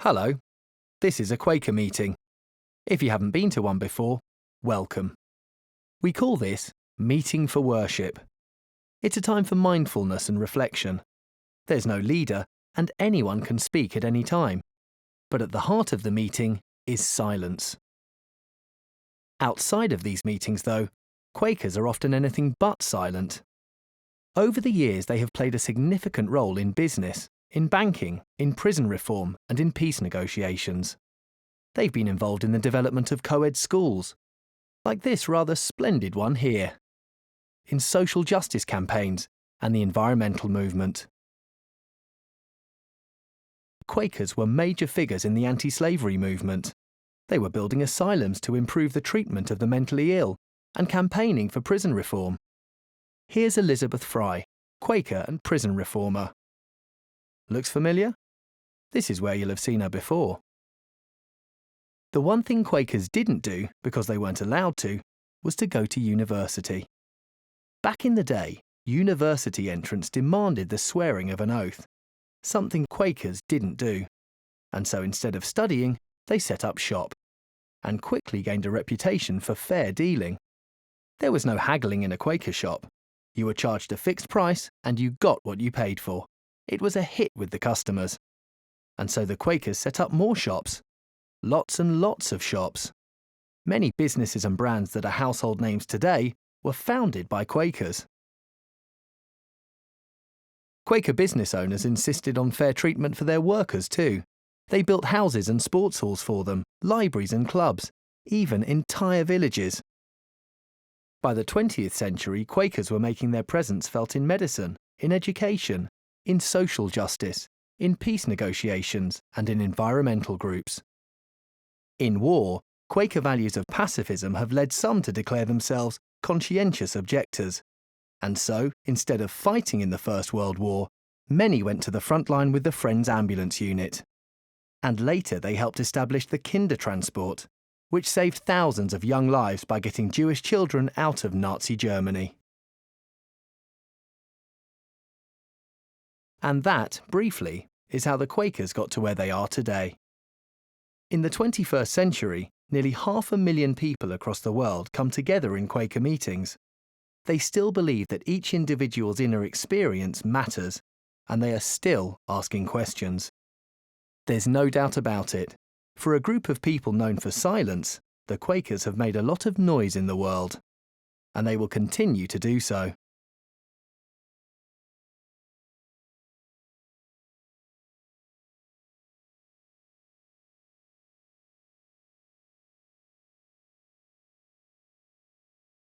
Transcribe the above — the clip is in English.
Hello, this is a Quaker meeting. If you haven't been to one before, welcome. We call this Meeting for Worship. It's a time for mindfulness and reflection. There's no leader, and anyone can speak at any time. But at the heart of the meeting is silence. Outside of these meetings, though, Quakers are often anything but silent. Over the years, they have played a significant role in business, in banking, in prison reform, and in peace negotiations. They've been involved in the development of co-ed schools, like this rather splendid one here, in social justice campaigns and the environmental movement. Quakers were major figures in the anti-slavery movement. They were building asylums to improve the treatment of the mentally ill and campaigning for prison reform. Here's Elizabeth Fry, Quaker and prison reformer. Looks familiar? This is where you'll have seen her before. The one thing Quakers didn't do, because they weren't allowed to, was to go to university. Back in the day, university entrance demanded the swearing of an oath, something Quakers didn't do. And so instead of studying, they set up shop, and quickly gained a reputation for fair dealing. There was no haggling in a Quaker shop. You were charged a fixed price, and you got what you paid for. It was a hit with the customers. And so the Quakers set up more shops. Lots and lots of shops. Many businesses and brands that are household names today were founded by Quakers. Quaker business owners insisted on fair treatment for their workers too. They built houses and sports halls for them, libraries and clubs, even entire villages. By the 20th century, Quakers were making their presence felt in medicine, in education, in social justice, in peace negotiations, and in environmental groups. In war, Quaker values of pacifism have led some to declare themselves conscientious objectors. And so, instead of fighting in the First World War, many went to the front line with the Friends Ambulance Unit. And later they helped establish the Kindertransport, which saved thousands of young lives by getting Jewish children out of Nazi Germany. And that, briefly, is how the Quakers got to where they are today. In the 21st century, nearly 500,000 people across the world come together in Quaker meetings. They still believe that each individual's inner experience matters, and they are still asking questions. There's no doubt about it. For a group of people known for silence, the Quakers have made a lot of noise in the world. And they will continue to do so.